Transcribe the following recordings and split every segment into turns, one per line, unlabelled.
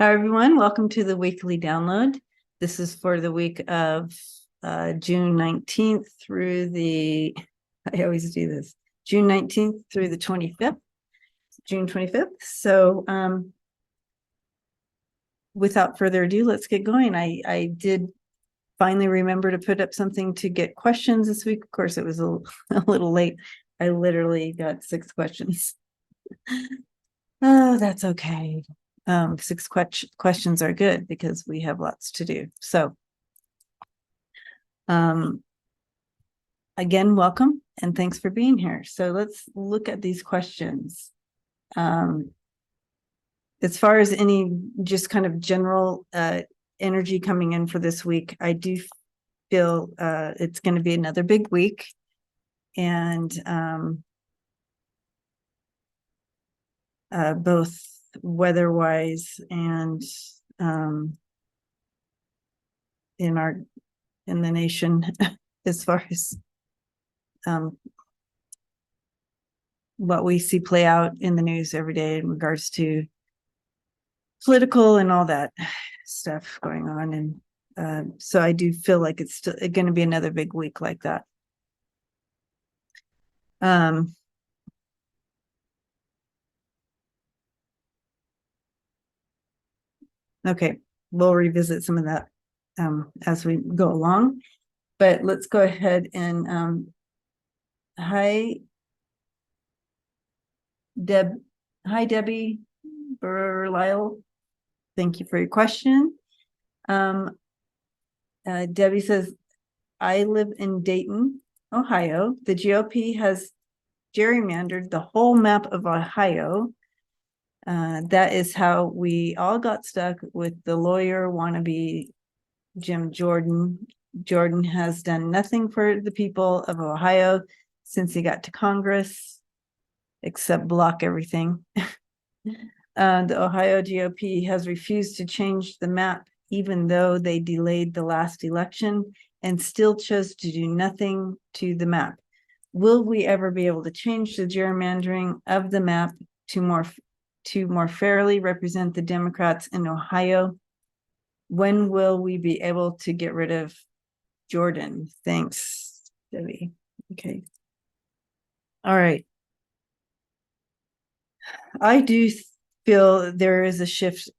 Hi, everyone. Welcome to the weekly download. This is for the week of June 19th through the, I always do this, June 19th through the 25th, June 25th. So without further ado, let's get going. I did finally remember to put up something to get questions this week. Of course, it was a little late. I literally got 6 questions. Oh, that's okay. 6 questions are good because we have lots to do. So again, welcome and thanks for being here. So let's look at these questions. As far as any just kind of general energy coming in for this week, I do feel it's going to be another big week. And both weather-wise and in the nation as far as what we see play out in the news every day in regards to political and all that stuff going on. And so I do feel like it's still going to be another big week like that. Okay, we'll revisit some of that as we go along, but let's go ahead and hi Debbie Burlisle. Thank you for your question. Debbie says, I live in Dayton, Ohio. The GOP has gerrymandered the whole map of Ohio. That is how we all got stuck with the lawyer wannabe Jim Jordan. Jordan has done nothing for the people of Ohio since he got to Congress, except block everything. The Ohio GOP has refused to change the map, even though they delayed the last election and still chose to do nothing to the map. Will we ever be able to change the gerrymandering of the map to more fairly represent the Democrats in Ohio? When will we be able to get rid of Jordan? Thanks, Debbie. Okay. All right. I do feel there is a shift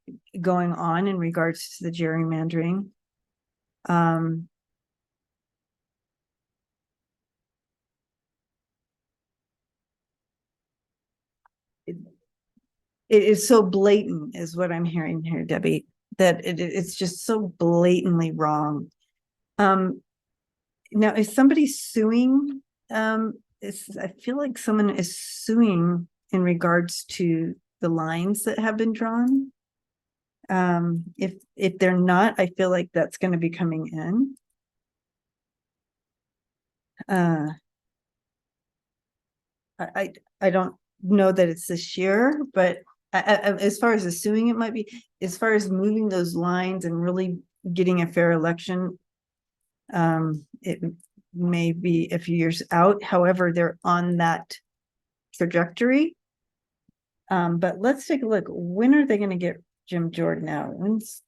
going on in regards to the gerrymandering. It is so blatant, is what I'm hearing here, Debbie, that it's just so blatantly wrong. Now, is somebody suing? I feel like someone is suing in regards to the lines that have been drawn. If they're not, I feel like that's going to be coming in. I don't know that it's this year, but as far as the suing, it might be. As far as moving those lines and really getting a fair election, it may be a few years out. However, they're on that trajectory. But let's take a look. When are they going to get Jim Jordan out? When's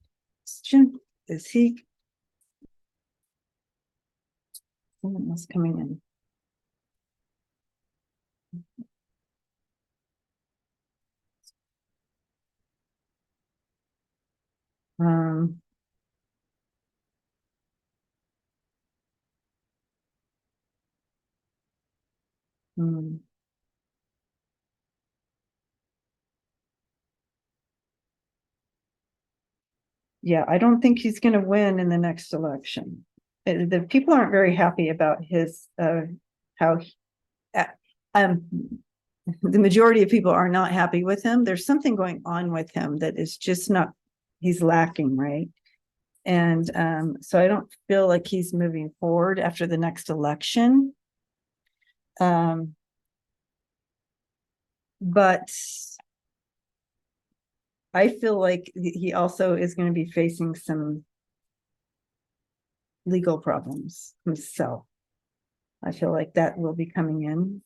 Jim? Is he? Someone coming in. Hmm. Yeah, I don't think he's going to win in the next election. The people aren't very happy about his how the majority of people are not happy with him. There's something going on with him that is just not, he's lacking, right? And so I don't feel like he's moving forward after the next election. But I feel like he also is going to be facing some legal problems himself. I feel like that will be coming in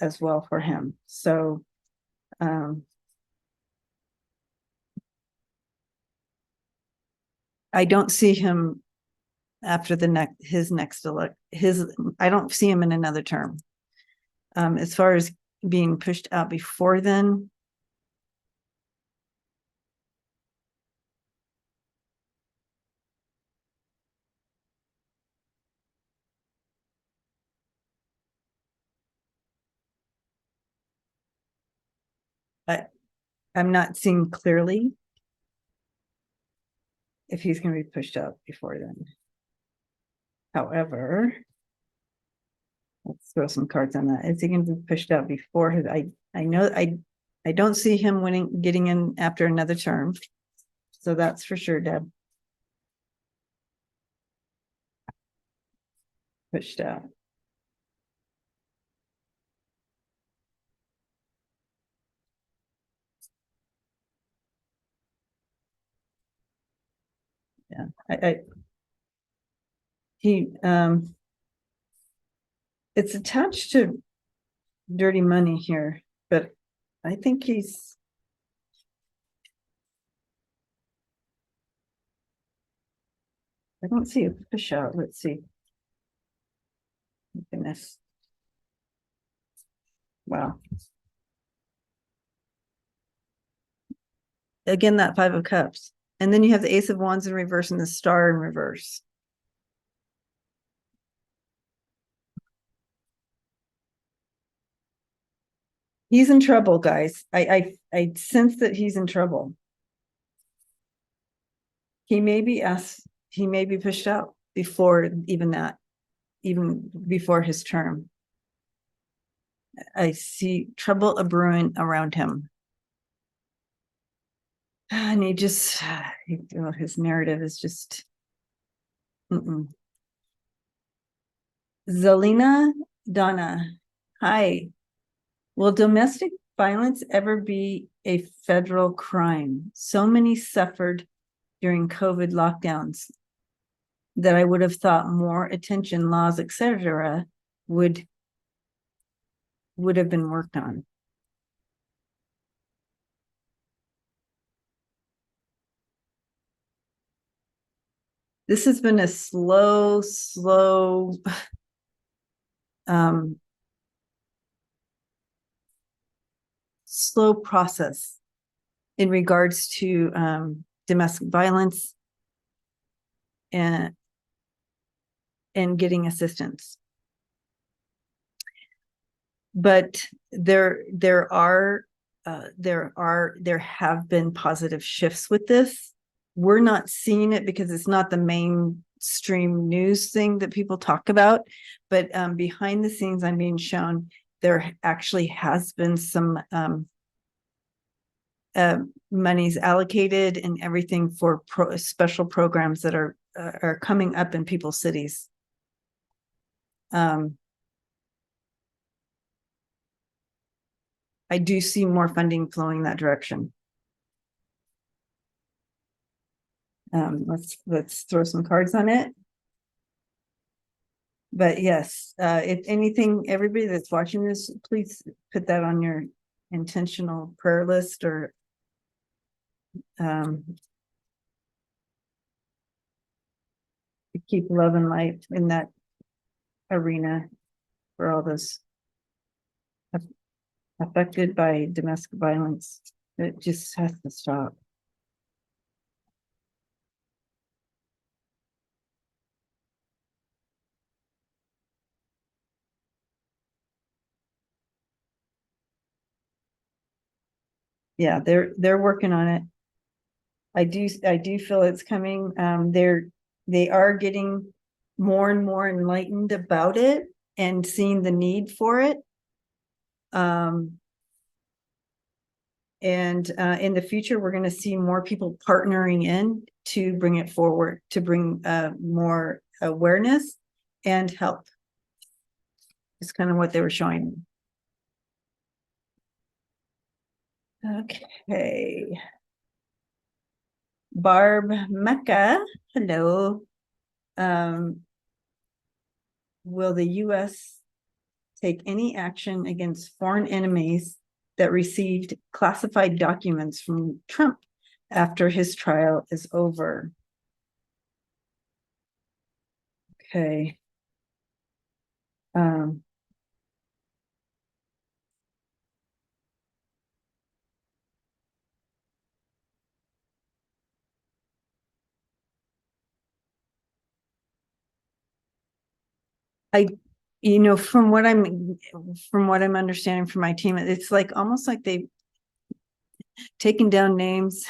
as well for him. So I don't see him after I don't see him in another term. As far as being pushed out before then, I'm not seeing clearly if he's going to be pushed out before then. However, let's throw some cards on that. Is he going to be pushed out before his? I know I don't see him getting in after another term. So that's for sure, Deb. Pushed out. Yeah, it's attached to dirty money here, but I think I don't see a push out. Let's see. Goodness. Wow. Again, that 5 of Cups. And then you have the Ace of Wands in reverse and the Star in reverse. He's in trouble, guys. I sense that he's in trouble. He may be pushed out before even before his term. I see trouble brewing around him. And his narrative is just. Zelina Donna, hi. Will domestic violence ever be a federal crime? So many suffered during COVID lockdowns that I would have thought more attention, laws, etc., would have been worked on. This has been a slow process in regards to domestic violence and getting assistance. But there have been positive shifts with this. We're not seeing it because it's not the mainstream news thing that people talk about, but behind the scenes, I'm being shown there actually has been some monies allocated and everything for special programs that are coming up in people's cities. I do see more funding flowing that direction. Let's throw some cards on it. But yes, if anything, everybody that's watching this, please put that on your intentional prayer list or keep love and light in that arena for all those affected by domestic violence. It just has to stop. Yeah, they're working on it. I do feel it's coming. They are getting more and more enlightened about it and seeing the need for it. And in the future, we're going to see more people partnering in to bring it forward, to bring more awareness and help. It's kind of what they were showing. Okay. Barb Mecca, hello. Will the U.S. take any action against foreign enemies that received classified documents from Trump after his trial is over? Okay. Um, I, from what I'm understanding from my team, it's like almost like they've taken down names,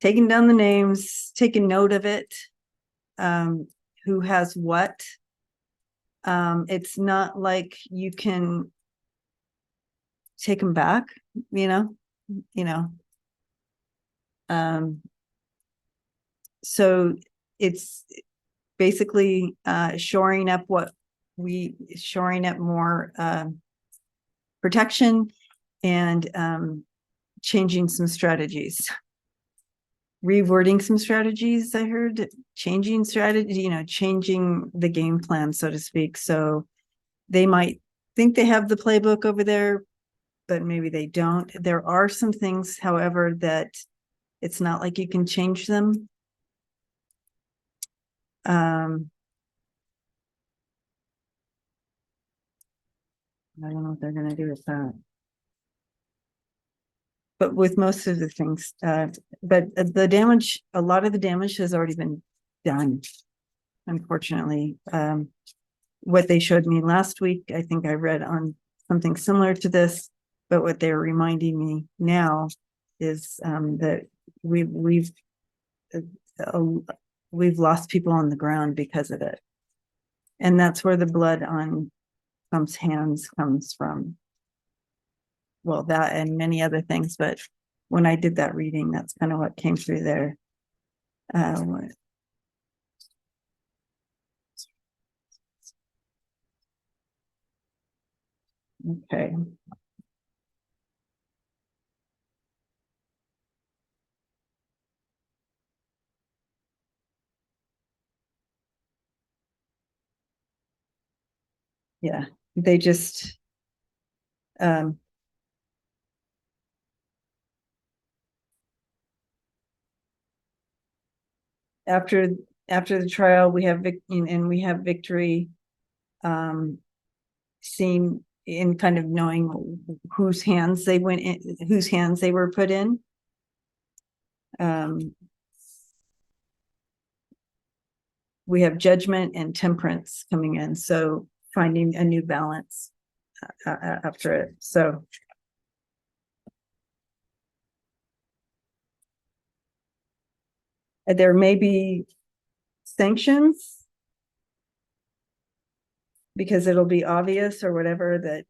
taken down the names, taken note of it, who has what. It's not like you can take them back, you know, you know. Um, so it's basically shoring up shoring up more protection and changing some strategies, rewording some strategies. I heard changing strategy, changing the game plan, so to speak. So they might think they have the playbook over there, but maybe they don't. There are some things, however, that it's not like you can change them. I don't know what they're going to do with that. But with most of the things, but the damage, a lot of the damage has already been done, unfortunately. What they showed me last week, I think I read on something similar to this, but what they're reminding me now is that we've uh, we've lost people on the ground because of it. And that's where the blood on Trump's hands comes from. Well, that and many other things, but when I did that reading, that's kind of what came through there. Okay. Yeah, they just um after after the trial we have we have victory, um seeing in kind of knowing whose hands they went in, whose hands they were put in. um we have judgment and temperance coming in, so finding a new balance after it. So there may be sanctions because it'll be obvious or whatever that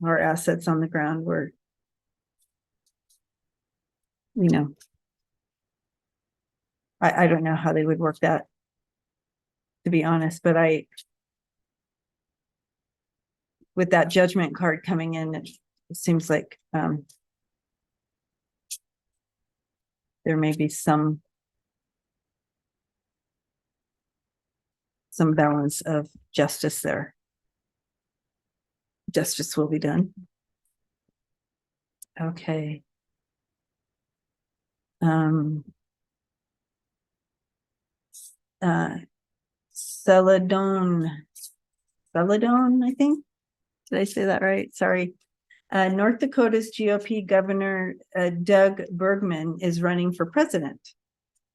our assets on the ground were, you know I don't know how they would work that, to be honest, but with that judgment card coming in, it seems like there may be some balance of justice there. Justice will be done. Okay. uh Celadon, I think. Did I say that right? Sorry. North Dakota's GOP Governor Doug Burgum is running for president.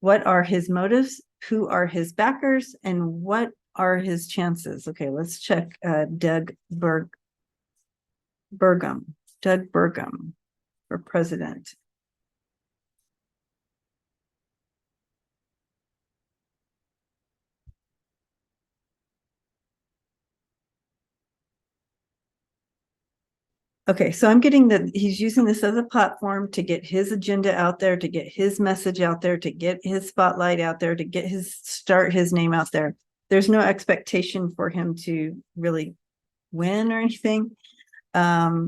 What are his motives? Who are his backers? And what are his chances? Okay, let's check Burgum. Doug Burgum for president. Okay, so I'm getting that he's using this as a platform to get his agenda out there, to get his message out there, to get his spotlight out there, to get start his name out there. There's no expectation for him to really win or anything. I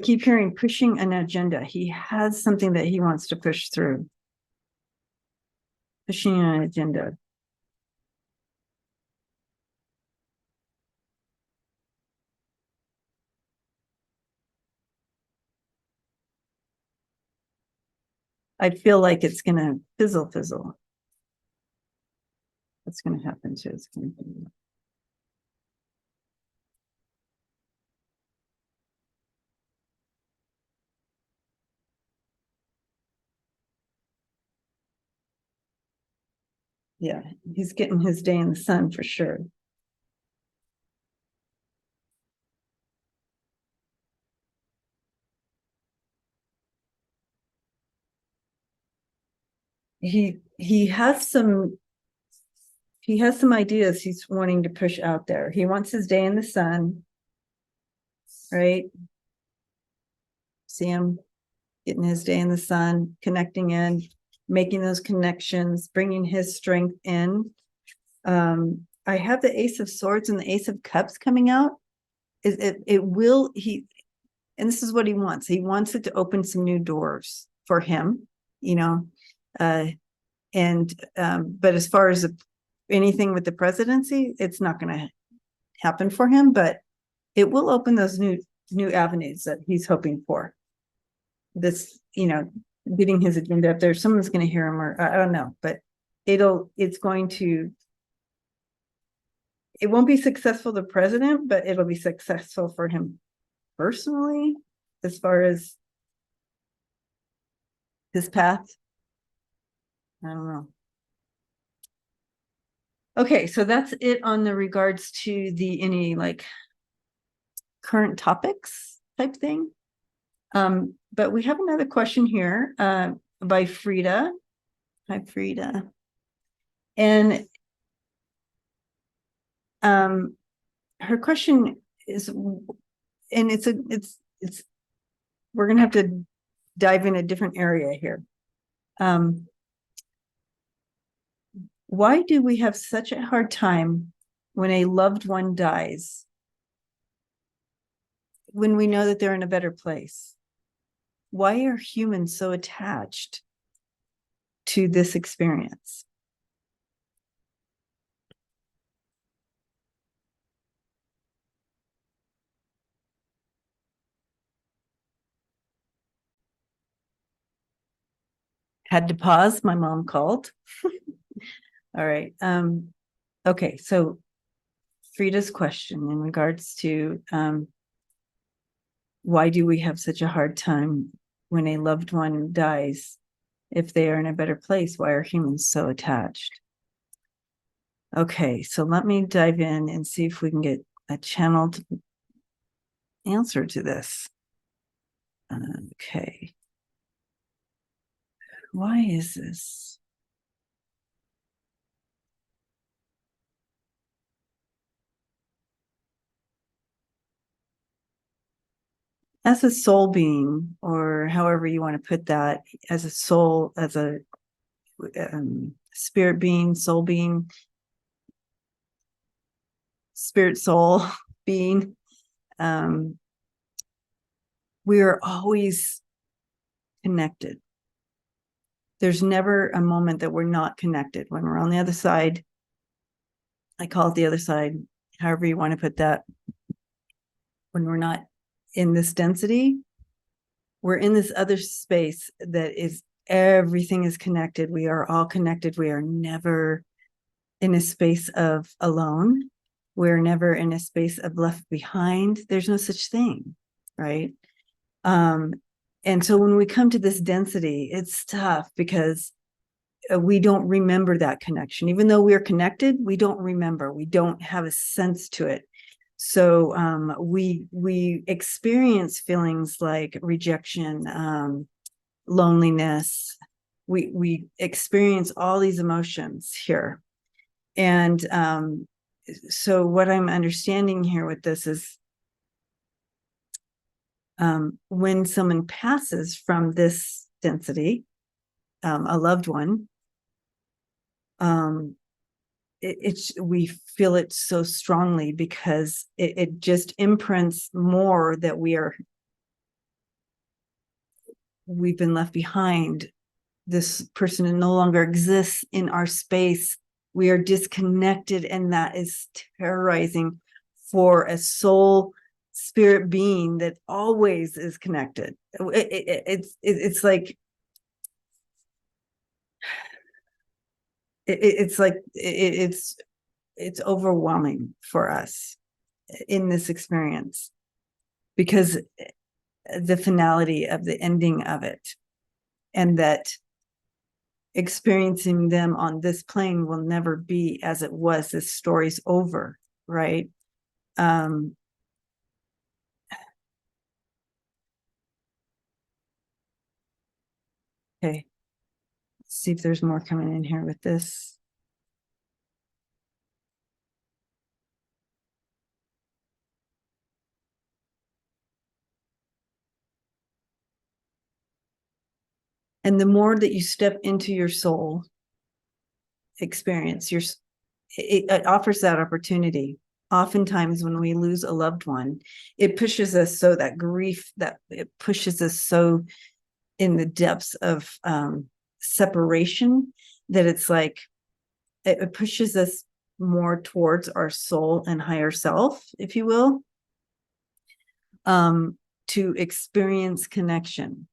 keep hearing pushing an agenda. He has something that he wants to push through. Pushing an agenda. I feel like it's gonna fizzle. What's gonna happen to it? Yeah, he's getting his day in the sun for sure. He has some ideas he's wanting to push out there. He wants his day in the sun, right? See him getting his day in the sun, connecting in, making those connections, bringing his strength in. I have the Ace of Swords and the Ace of Cups coming out. It will, and this is what he wants. He wants it to open some new doors for him, but as far as anything with the presidency, it's not going to happen for him, but it will open those new avenues that he's hoping for. This, getting his agenda up there. Someone's going to hear him, or I don't know, but it won't be successful the president, but it'll be successful for him personally as far as his path. I don't know. Okay, so that's it on the regards to any current topics type thing. But we have another question here by Frida. Hi, Frida. And her question is, and it's we're gonna have to dive in a different area here. Why do we have such a hard time when a loved one dies, when we know that they're in a better place? Why are humans so attached to this experience? Had to pause. My mom called. All right. Okay. So Frida's question in regards to why do we have such a hard time when a loved one dies if they are in a better place? Why are humans so attached? Okay, so let me dive in and see if we can get a channeled answer to this. Okay. Why is this? As a soul being, or however you want to put that, as a soul, as a spirit being, soul being, spirit soul being, we are always connected. There's never a moment that we're not connected. When we're on the other side, I call it the other side, however you want to put that. When we're not in this density, we're in this other space that is, everything is connected. We are all connected. We are never in a space of alone. We're never in a space of left behind. There's no such thing, right? And so when we come to this density, it's tough because we don't remember that connection. Even though we're connected, we don't remember. We don't have a sense to it. So we experience feelings like rejection, loneliness. We experience all these emotions here. And so what I'm understanding here with this is when someone passes from this density, a loved one, we feel it so strongly because it just imprints more that we've been left behind. This person no longer exists in our space. We are disconnected, and that is terrorizing for a soul spirit being that always is connected. It's like it's like it's overwhelming for us in this experience, because the finality of the ending of it, and that experiencing them on this plane will never be as it was. This story's over, right? Okay, let's see if there's more coming in here with this. And the more that you step into your soul experience, it offers that opportunity. Oftentimes when we lose a loved one, it pushes us, so that grief, that it pushes us so in the depths of separation, that it's like it pushes us more towards our soul and higher self, if you will, to experience connection.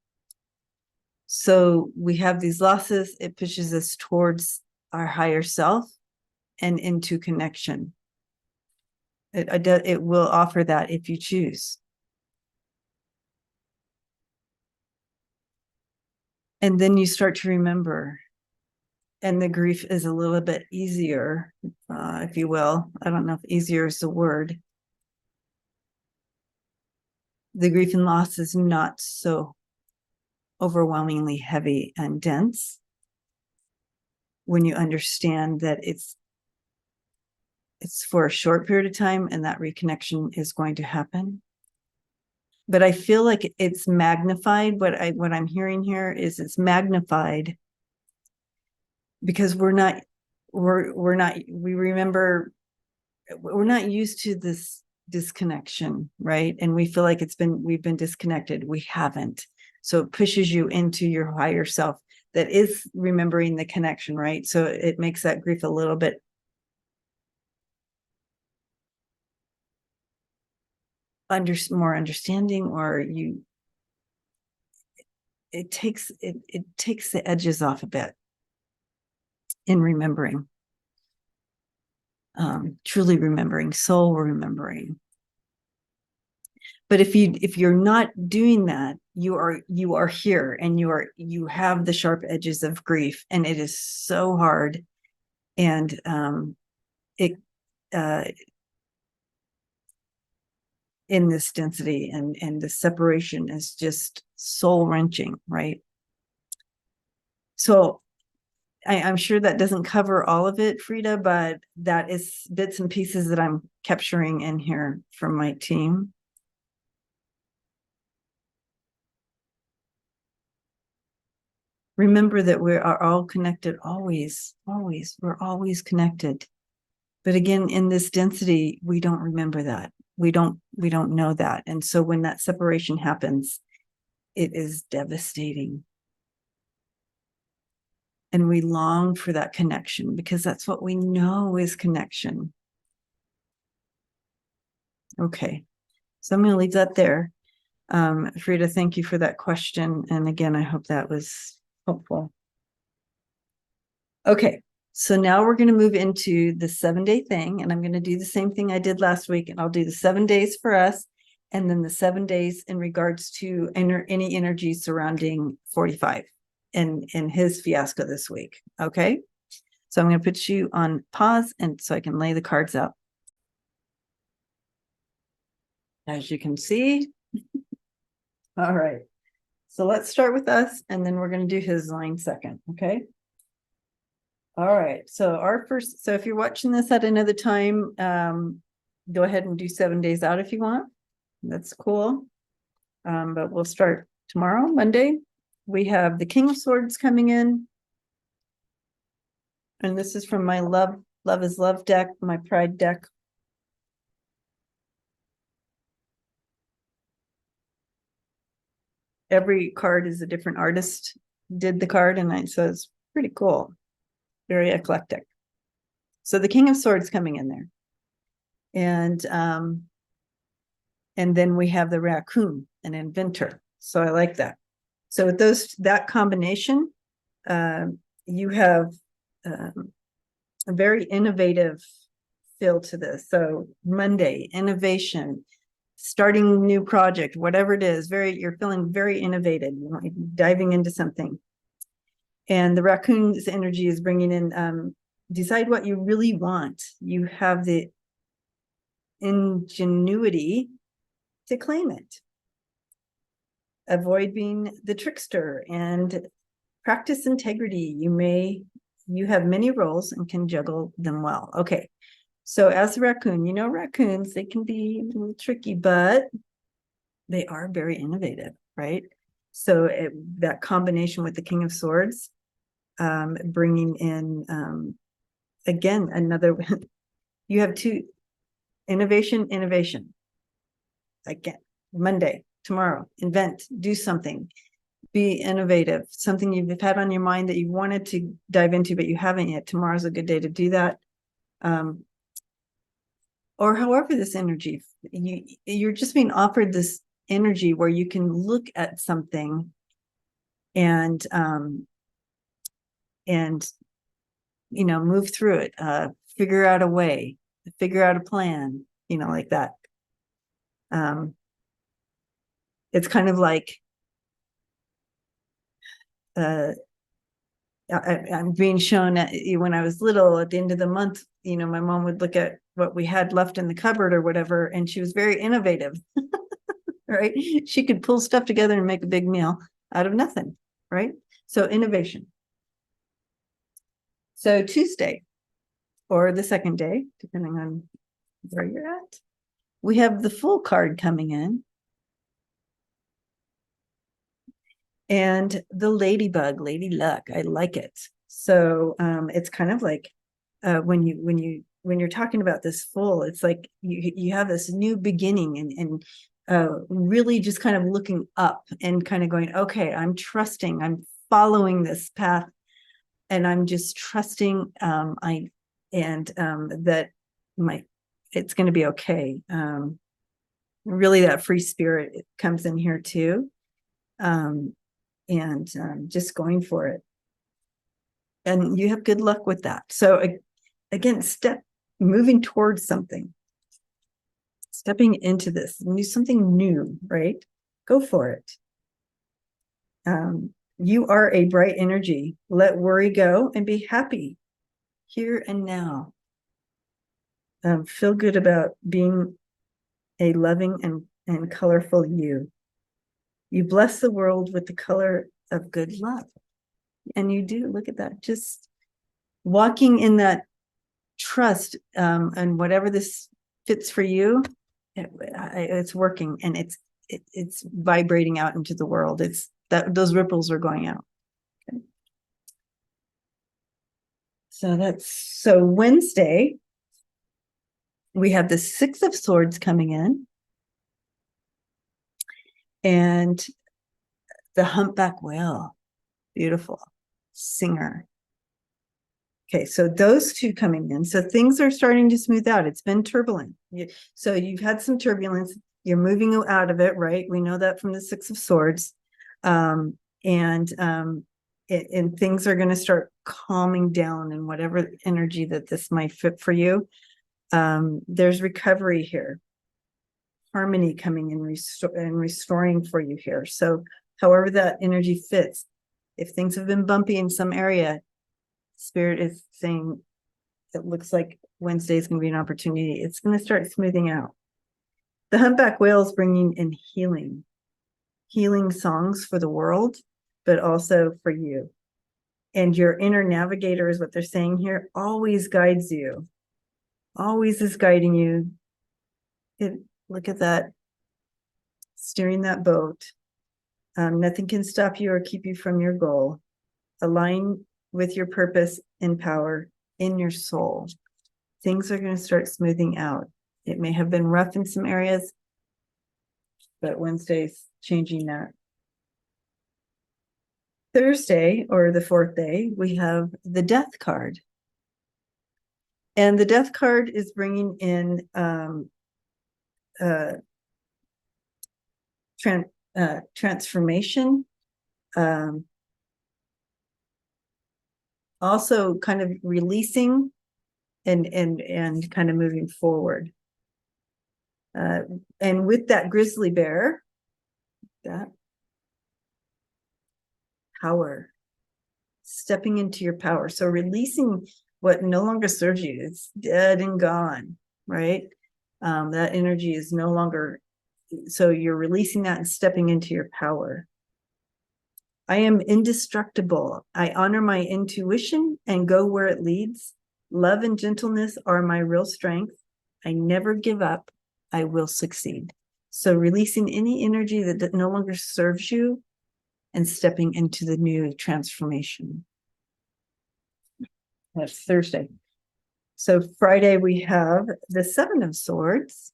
So we have these losses, it pushes us towards our higher self and into connection. It will offer that if you choose. And then you start to remember, and the grief is a little bit easier, if you will. I don't know if easier is the word. The grief and loss is not so overwhelmingly heavy and dense when you understand that it's for a short period of time, and that reconnection is going to happen. But I feel like it's magnified. What I'm hearing here is it's magnified because we remember, we're not used to this disconnection, right? And we feel like we've been disconnected. We haven't. So it pushes you into your higher self that is remembering the connection, right? So it makes that grief a little bit more understanding, or it takes the edges off a bit in remembering, truly remembering, soul remembering. But if you're not doing that, you are here, and you have the sharp edges of grief, and it is so hard, and it in this density, and the separation is just soul wrenching, right? So I'm sure that doesn't cover all of it, Frida, but that is bits and pieces that I'm capturing in here from my team. Remember that we are all connected, always, always. We're always connected. But again, in this density, we don't remember that. We don't know that. And so when that separation happens, it is devastating. And we long for that connection, because that's what we know is connection. Okay, so I'm going to leave that there. Frida, thank you for that question. And again, I hope that was helpful. Okay, so now we're going to move into the 7-day thing, and I'm going to do the same thing I did last week, and I'll do the 7 days for us, and then the 7 days in regards to any energy surrounding 45 and his fiasco this week. Okay, so I'm going to put you on pause, and so I can lay the cards out. As you can see. All right, so let's start with us, and then we're going to do his line second. Okay. All right, so if you're watching this at another time, go ahead and do 7 days out if you want. That's cool. But we'll start tomorrow, Monday. We have the King of Swords coming in. And this is from my Love is Love deck, my Pride deck. Every card is a different artist did the card, and so it's pretty cool. Very eclectic. So the King of Swords coming in there. And then we have the raccoon, an inventor. So I like that. So with that combination, you have a very innovative feel to this. So Monday, innovation, starting new project, whatever it is, you're feeling very innovative, diving into something. And the raccoon's energy is bringing in, decide what you really want. You have the ingenuity to claim it. Avoid being the trickster and practice integrity. You have many roles and can juggle them well. Okay. So as a raccoon, raccoons, they can be a little tricky, but they are very innovative, right? So that combination with the King of Swords, bringing in, again, another, you have two, innovation. Again, Monday, tomorrow, invent, do something, be innovative, something you've had on your mind that you wanted to dive into, but you haven't yet. Tomorrow's a good day to do that. Or however this energy, you're just being offered this energy where you can look at something and move through it, figure out a way, figure out a plan, like that. It's kind of like I'm being shown when I was little at the end of the month, my mom would look at what we had left in the cupboard or whatever, and she was very innovative, right? She could pull stuff together and make a big meal out of nothing, right? So innovation. So Tuesday or the second day, depending on where you're at, we have the Fool card coming in. And the ladybug, lady luck, I like it. So it's kind of like when you're talking about this Fool, it's like you have this new beginning and really just kind of looking up and kind of going, okay, I'm trusting, I'm following this path, and I'm just trusting that it's going to be okay. Really, that free spirit comes in here too. And just going for it. And you have good luck with that. So again, moving towards something, stepping into this, something new, right? Go for it. You are a bright energy. Let worry go and be happy here and now. Feel good about being a loving and colorful you. You bless the world with the color of good luck. And you do, look at that, just walking in that trust, and whatever this fits for you, it's working, and it's vibrating out into the world. It's that those ripples are going out. Okay. So Wednesday, we have the Six of Swords coming in, and the humpback whale, beautiful singer. Okay, so those two coming in. So things are starting to smooth out. It's been turbulent. So you've had some turbulence. You're moving out of it, right? We know that from the Six of Swords. And things are going to start calming down in whatever energy that this might fit for you. There's recovery here. Harmony coming in and restoring for you here. So however that energy fits, if things have been bumpy in some area, Spirit is saying it looks like Wednesday is going to be an opportunity. It's going to start smoothing out. The humpback whale is bringing in healing songs for the world, but also for you. And your inner navigator is what they're saying here, always guides you, always is guiding you. Look at that, steering that boat. Nothing can stop you or keep you from your goal. Align with your purpose and power in your soul. Things are going to start smoothing out. It may have been rough in some areas, but Wednesday's changing that. Thursday, or the fourth day, we have the Death card. And the Death card is bringing in transformation, also kind of releasing and kind of moving forward. And with that grizzly bear, that power, stepping into your power. So releasing what no longer serves you, it's dead and gone, right? That energy is no longer, so you're releasing that and stepping into your power. I am indestructible. I honor my intuition and go where it leads. Love and gentleness are my real strength. I never give up. I will succeed. So releasing any energy that no longer serves you and stepping into the new transformation. That's Thursday. So Friday, we have the Seven of Swords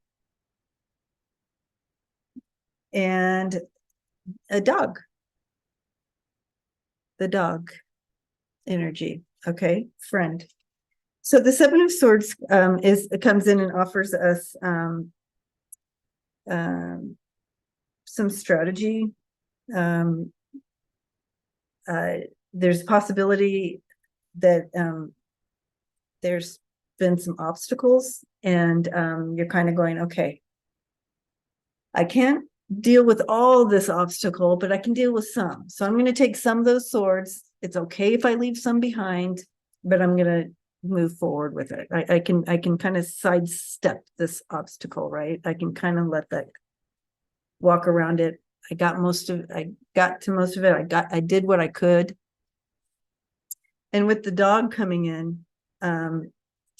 and a dog. The dog energy. Okay, friend. So the Seven of Swords comes in and offers us some strategy. There's possibility that there's been some obstacles, and you're kind of going, okay, I can't deal with all this obstacle, but I can deal with some. So I'm going to take some of those swords. It's okay if I leave some behind, but I'm going to move forward with it. I can kind of sidestep this obstacle, right? I can kind of let that walk around it. I got to most of it. I did what I could. And with the dog coming in,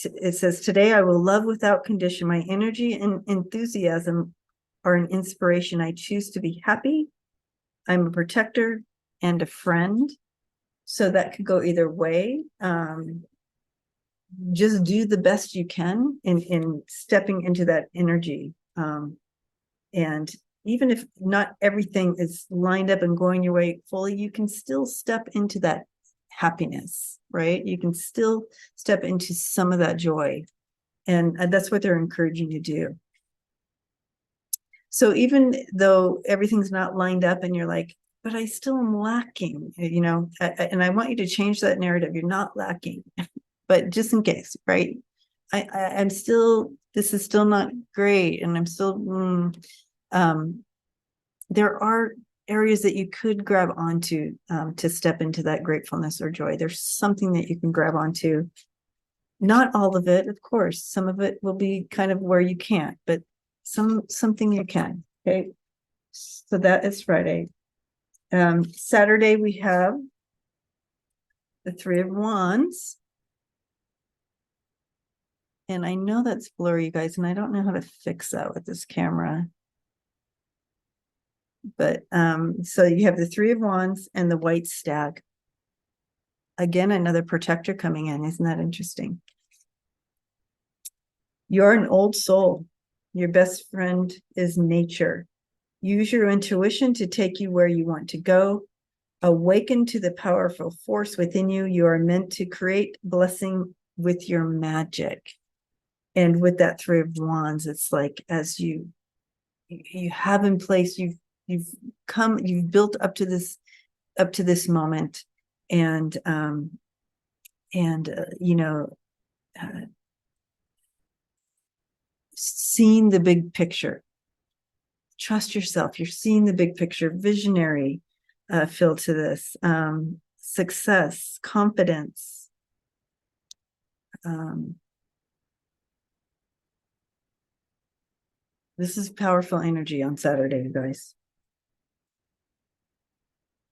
it says, today I will love without condition. My energy and enthusiasm are an inspiration. I choose to be happy. I'm a protector and a friend. So that could go either way. Just do the best you can in stepping into that energy. And even if not everything is lined up and going your way fully, you can still step into that happiness, right? You can still step into some of that joy. And that's what they're encouraging you to do. So even though everything's not lined up and you're like, but I still am lacking, and I want you to change that narrative. You're not lacking, but just in case, right? I'm still, this is still not great. And I'm still, there are areas that you could grab onto to step into that gratefulness or joy. There's something that you can grab onto. Not all of it, of course. Some of it will be kind of where you can't, but something you can. Okay. So that is Friday. Saturday, we have the Three of Wands. And I know that's blurry, you guys, and I don't know how to fix that with this camera. But so you have the Three of Wands and the White Stag. Again, another protector coming in. Isn't that interesting? You're an old soul. Your best friend is nature. Use your intuition to take you where you want to go. Awaken to the powerful force within you. You are meant to create blessing with your magic. And with that Three of Wands, it's like as you have in place, you've built up to this moment, and seeing the big picture. Trust yourself. You're seeing the big picture. Visionary feel to this. Success, confidence. This is powerful energy on Saturday, you guys.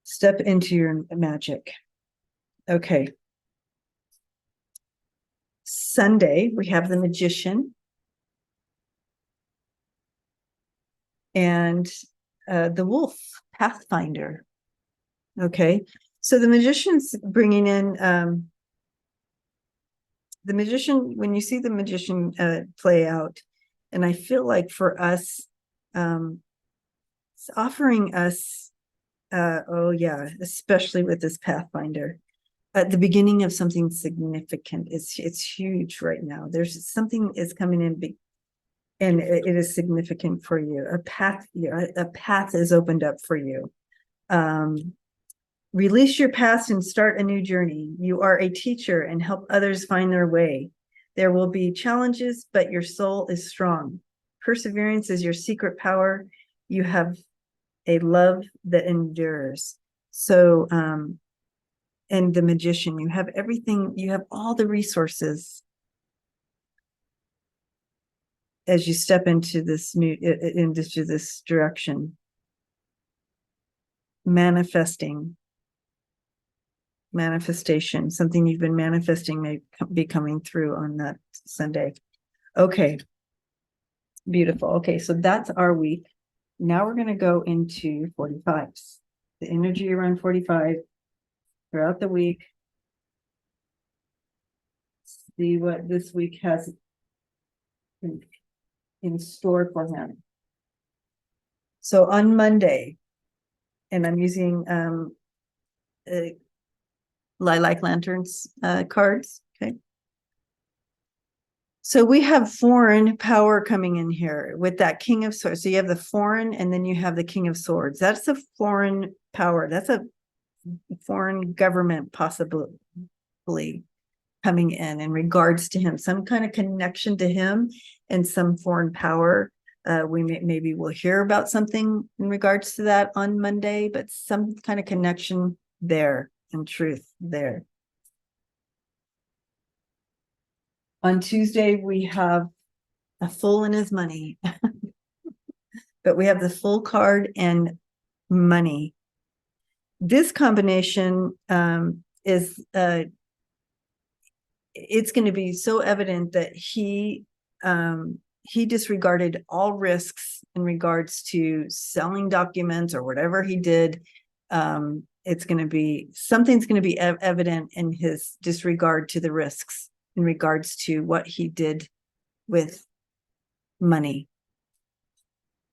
Step into your magic. Okay. Sunday, we have the Magician. And the Wolf, Pathfinder. Okay. So the Magician's bringing in the Magician, when you see the Magician play out, and I feel like for us, it's offering us, especially with this Pathfinder, at the beginning of something significant. It's huge right now. There's something is coming in big, and it is significant for you. A path is opened up for you. Release your past and start a new journey. You are a teacher and help others find their way. There will be challenges, but your soul is strong. Perseverance is your secret power. You have a love that endures. So, and the magician, you have everything, you have all the resources as you step into this new, into this direction. Manifestation, something you've been manifesting may be coming through on that Sunday. Okay. Beautiful. Okay, so that's our week. Now we're going to go into 45s. The energy around 45 throughout the week. See what this week has in store for him. So on Monday, and I'm using lilac lanterns cards. Okay. So we have foreign power coming in here with that King of Swords. So you have the foreign and then you have the King of Swords. That's a foreign power. That's a foreign government possibly coming in regards to him. Some kind of connection to him and some foreign power. We maybe we'll hear about something in regards to that on Monday, but some kind of connection there and truth there. On Tuesday, we have a fool in his money, but we have the Fool card and money. This combination is, it's going to be so evident that he disregarded all risks in regards to selling documents or whatever he did. It's going to be, something's going to be evident in his disregard to the risks in regards to what he did with money.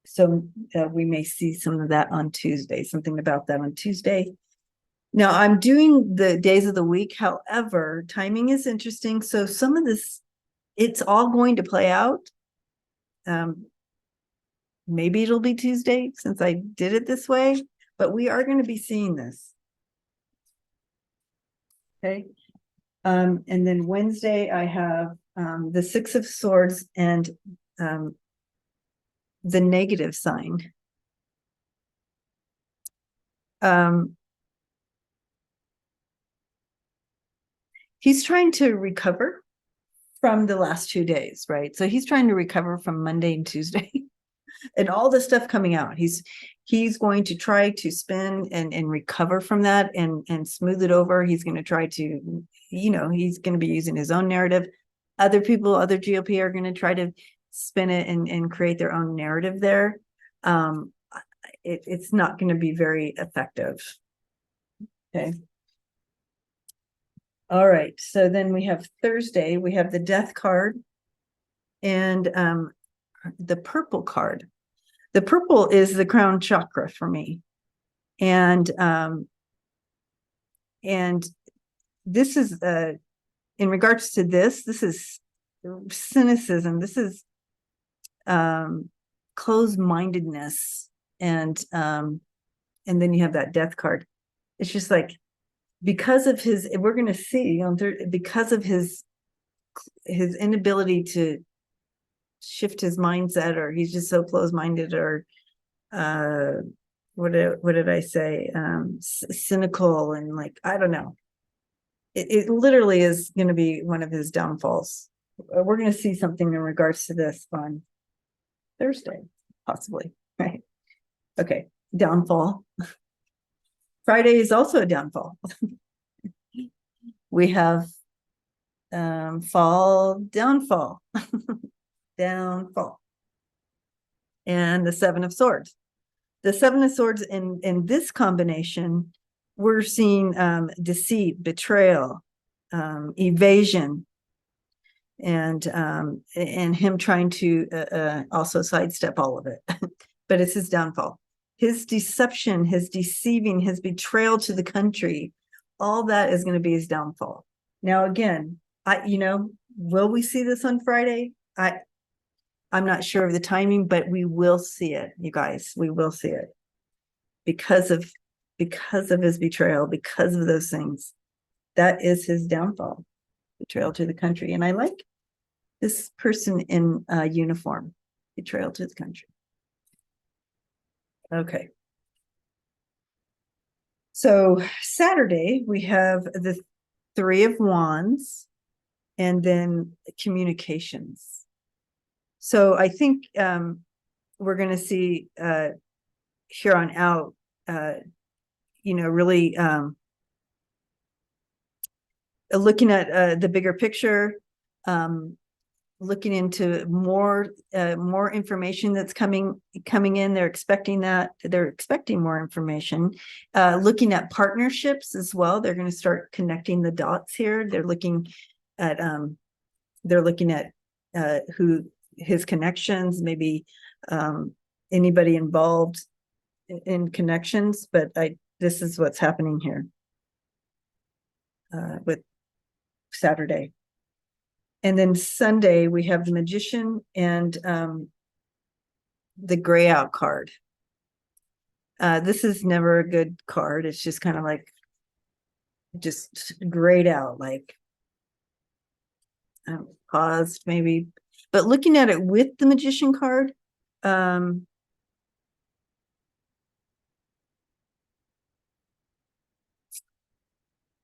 So we may see some of that on Tuesday, something about that on Tuesday. Now I'm doing the days of the week. However, timing is interesting. So some of this, it's all going to play out. Maybe it'll be Tuesday since I did it this way, but we are going to be seeing this. Okay. And then Wednesday, I have the Six of Swords and the negative sign. He's trying to recover from the last 2 days, right? So he's trying to recover from Monday and Tuesday and all the stuff coming out. He's going to try to spin and recover from that and smooth it over. He's going to try to, he's going to be using his own narrative. Other people, other GOP are going to try to spin it and create their own narrative there. It's not going to be very effective. Okay. All right. So then we have Thursday, we have the Death card and the purple card. The purple is the crown chakra for me. And this is in regards to this is cynicism. This is closed-mindedness. And then you have that Death card. It's just like, because of his, we're going to see because of his inability to shift his mindset, or he's just so closed-minded, or what did I say? Cynical and like, I don't know. It literally is going to be one of his downfalls. We're going to see something in regards to this on Thursday, possibly, right? Okay, downfall. Friday is also a downfall. We have fall, downfall, downfall, and the Seven of Swords. The Seven of Swords in this combination, we're seeing deceit, betrayal, evasion, and him trying to also sidestep all of it. But it's his downfall. His deception, his deceiving, his betrayal to the country, all that is going to be his downfall. Now, again, will we see this on Friday? I'm not sure of the timing, but we will see it, you guys. We will see it because of because of his betrayal, because of those things. That is his downfall, betrayal to the country. And I like this person in uniform, betrayal to the country. Okay. So Saturday, we have the Three of Wands and then communications. So I think we're going to see here on out, really looking at the bigger picture, looking into more information that's coming in. They're expecting more information, looking at partnerships as well. They're going to start connecting the dots here. They're looking at who his connections, maybe anybody involved in connections, but this is what's happening here with Saturday. And then Sunday, we have the Magician and the Gray Out card. This is never a good card. It's just kind of like, just grayed out, like paused maybe. But looking at it with the Magician card,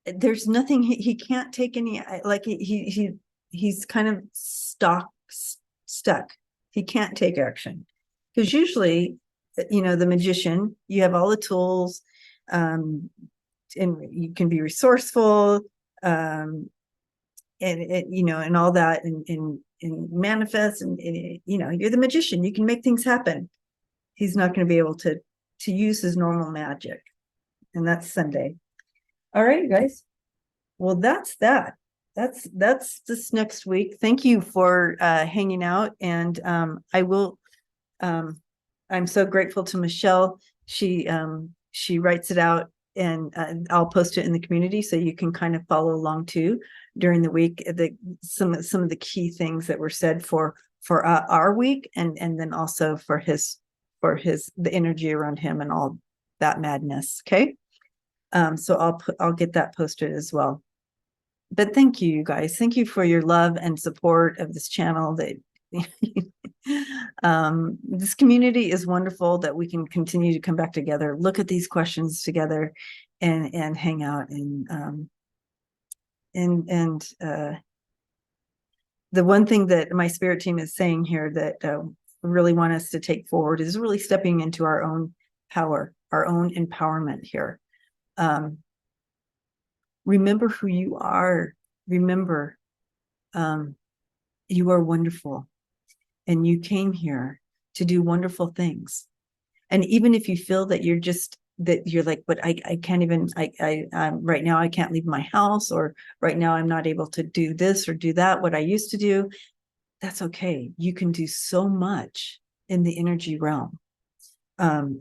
there's nothing, he can't take any, like he's kind of stuck. He can't take action. Because usually, the Magician, you have all the tools, and you can be resourceful, and all that, and manifest, and you're the Magician. You can make things happen. He's not going to be able to use his normal magic, and that's Sunday. All right, you guys. Well, that's that. That's this next week. Thank you for hanging out, and I will. I'm so grateful to Michelle. She writes it out, and I'll post it in the community so you can kind of follow along too during the week. Some of the key things that were said for our week, and then also for the energy around him and all that madness. Okay. So I'll get that posted as well. But thank you, guys. Thank you for your love and support of this channel. This community is wonderful, that we can continue to come back together, look at these questions together, and hang out, and the one thing that my spirit team is saying here that really want us to take forward is really stepping into our own power, our own empowerment here. Remember who you are. Remember, you are wonderful, and you came here to do wonderful things. And even if you feel that you're like, but I can't even, right now I can't leave my house, or right now I'm not able to do this or do that, what I used to do, that's okay. You can do so much in the energy realm.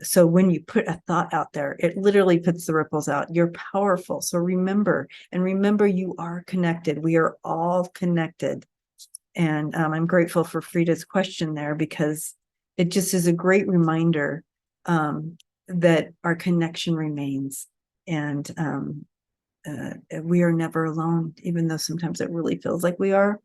So when you put a thought out there, it literally puts the ripples out. You're powerful. So remember you are connected. We are all connected. And I'm grateful for Frida's question there, because it just is a great reminder that our connection remains, and we are never alone, even though sometimes it really feels like we are.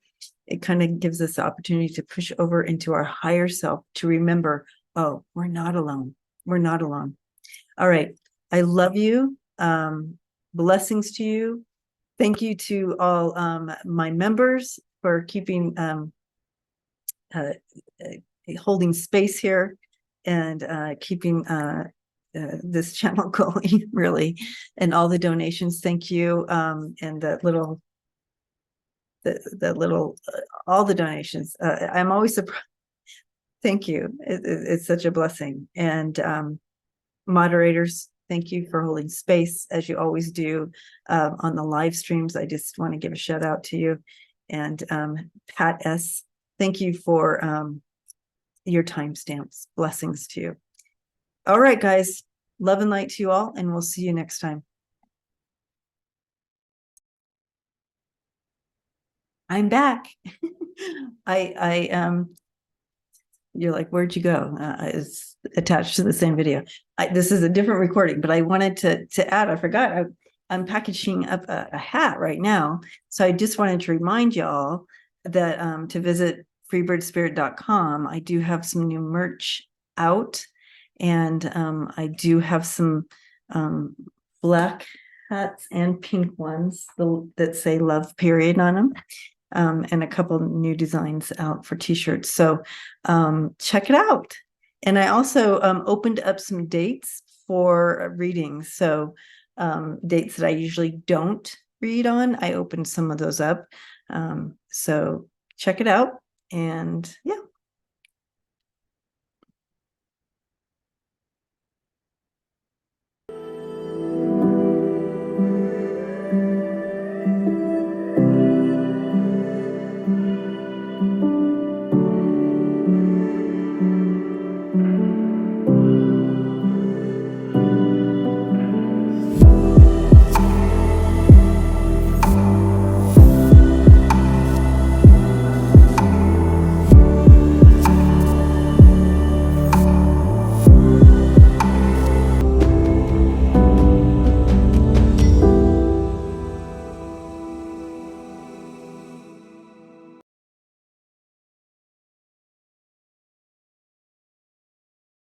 It kind of gives us the opportunity to push over into our higher self, to remember, oh, we're not alone. We're not alone. All right. I love you. Blessings to you. Thank you to all my members for keeping holding space here, and keeping this channel going, really, and all the donations. Thank you. And the little all the donations. I'm always surprised. Thank you. It's such a blessing. And moderators, thank you for holding space, as you always do on the live streams. I just want to give a shout out to you. And Pat S., thank you for your timestamps. Blessings to you. All right, guys. Love and light to you all, and we'll see you next time. I'm back. I you're like, where'd you go? It's attached to the same video. This is a different recording, but I wanted to add, I forgot, I'm packaging up a hat right now. So I just wanted to remind y'all that to visit freebirdspirit.com. I do have some new merch out, and I do have some black hats and pink ones that say love period on them. And a couple new designs out for t-shirts. So check it out. And I also opened up some dates for readings. So dates that I usually don't read on, I opened some of those up. So check it out. And yeah,